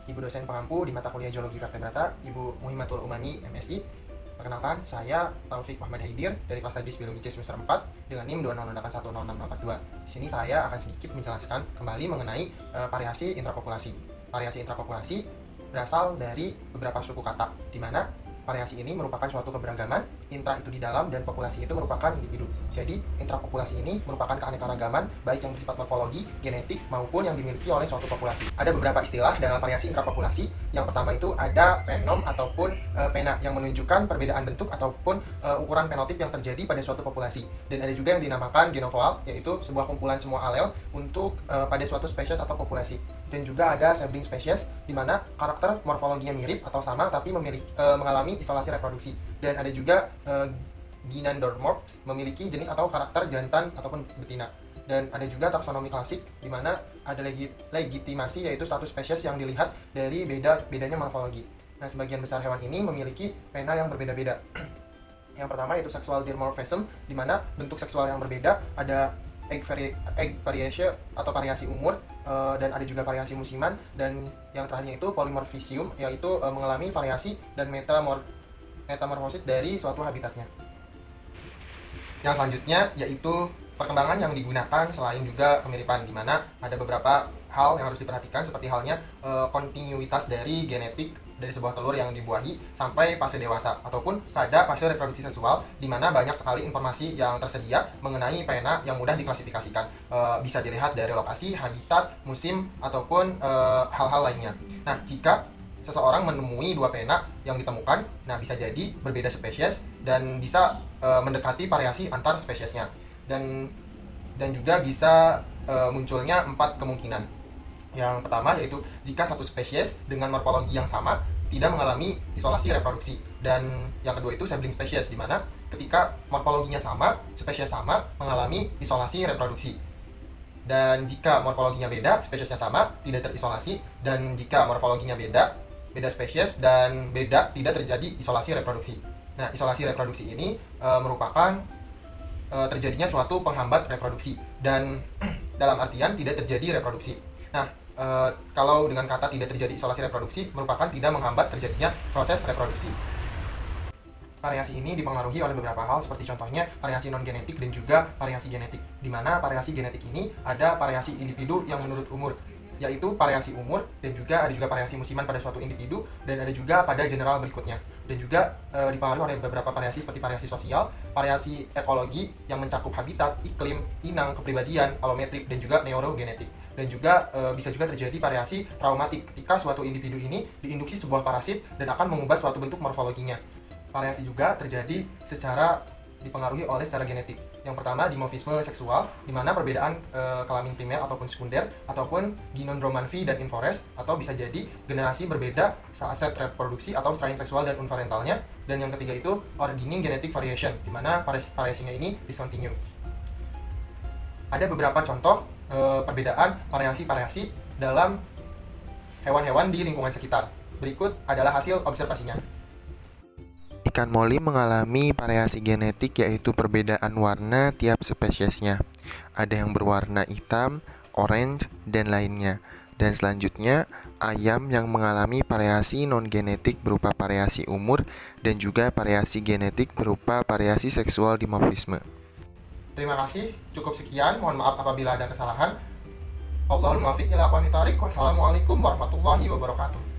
Ibu dosen pengampu di mata kuliah Geologi Vertebrata, Ibu Muhimmatul Umani, MSI. Perkenalkan, saya Taufik Muhammad Haidir dari kelas Tadris Biologi C semester 4 dengan NIM 200810642. Di sini saya akan sedikit menjelaskan kembali mengenai variasi intrapopulasi. Variasi intrapopulasi berasal dari beberapa suku kata, di mana variasi ini merupakan suatu keberagaman, intra itu di dalam, dan populasi itu merupakan individu. Jadi, intrapopulasi ini merupakan keanekaragaman, baik yang bersifat morfologi, genetik, maupun yang dimiliki oleh suatu populasi. Ada beberapa istilah dalam variasi intrapopulasi. Yang pertama itu ada penom ataupun pena, yang menunjukkan perbedaan bentuk ataupun ukuran fenotip yang terjadi pada suatu populasi. Dan ada juga yang dinamakan genofoal, yaitu sebuah kumpulan semua alel untuk pada suatu spesies atau populasi. Dan juga ada sibling species, di mana karakter morfologinya mirip atau sama tapi mengalami isolasi reproduksi. Dan ada juga gynandromorphs, memiliki jenis atau karakter jantan ataupun betina. Dan ada juga taksonomi klasik, di mana ada legitimasi, yaitu status spesies yang dilihat dari bedanya morfologi. Nah, sebagian besar hewan ini memiliki pena yang berbeda-beda. Yang pertama yaitu sexual dimorphism, di mana bentuk seksual yang berbeda, ada egg variation atau variasi umur, dan ada juga variasi musiman, dan yang terakhirnya itu polymorphism, yaitu mengalami variasi dan metamorfosis dari suatu habitatnya. Yang selanjutnya yaitu perkembangan yang digunakan selain juga kemiripan, di mana ada beberapa hal yang harus diperhatikan, seperti halnya kontinuitas dari genetik dari sebuah telur yang dibuahi sampai fase dewasa, ataupun pada fase reproduksi seksual, di mana banyak sekali informasi yang tersedia mengenai pena yang mudah diklasifikasikan. Bisa dilihat dari lokasi, habitat, musim, ataupun hal-hal lainnya. Nah, jika seseorang menemui dua pena yang ditemukan, nah bisa jadi berbeda spesies dan bisa mendekati variasi antar spesiesnya. Dan juga bisa munculnya 4 kemungkinan. Yang pertama yaitu jika satu spesies dengan morfologi yang sama tidak mengalami isolasi reproduksi. Dan yang kedua itu sibling species, di mana ketika morfologinya sama, spesies sama mengalami isolasi reproduksi. Dan jika morfologinya beda, spesiesnya sama, tidak terisolasi. Dan jika morfologinya beda spesies dan beda, tidak terjadi isolasi reproduksi. Nah, isolasi reproduksi ini merupakan terjadinya suatu penghambat reproduksi, dan dalam artian tidak terjadi reproduksi. Nah, kalau dengan kata tidak terjadi isolasi reproduksi merupakan tidak menghambat terjadinya proses reproduksi. Variasi ini dipengaruhi oleh beberapa hal, seperti contohnya variasi non-genetik dan juga variasi genetik, di mana variasi genetik ini ada variasi individu yang menurut umur, yaitu variasi umur, dan juga ada juga variasi musiman pada suatu individu, dan ada juga pada general berikutnya. Dan juga dipengaruhi oleh beberapa variasi seperti variasi sosial, variasi ekologi yang mencakup habitat, iklim, inang, kepribadian, alometrik, dan juga neurogenetik. Dan juga bisa juga terjadi variasi traumatik ketika suatu individu ini diinduksi sebuah parasit dan akan mengubah suatu bentuk morfologinya. Variasi juga terjadi secara dipengaruhi oleh secara genetik. Yang pertama, dimorfisme seksual, di mana perbedaan kelamin primer ataupun sekunder, ataupun gynandromorphy dan infores, atau bisa jadi generasi berbeda saat set reproduksi atau strain seksual dan unparentalnya. Dan yang ketiga itu originin genetic variation, di mana variasinya ini discontinue. Ada beberapa contoh perbedaan variasi-variasi dalam hewan-hewan di lingkungan sekitar. Berikut adalah hasil observasinya. Ikan moli mengalami variasi genetik, yaitu perbedaan warna tiap spesiesnya. Ada yang berwarna hitam, orange, dan lainnya. Dan selanjutnya, ayam yang mengalami variasi non-genetik berupa variasi umur dan juga variasi genetik berupa variasi seksual dimorfisme. Terima kasih, cukup sekian. Mohon maaf apabila ada kesalahan. Wallahul muwaffiq ila aqwamit thoriq. Wassalamualaikum warahmatullahi wabarakatuh.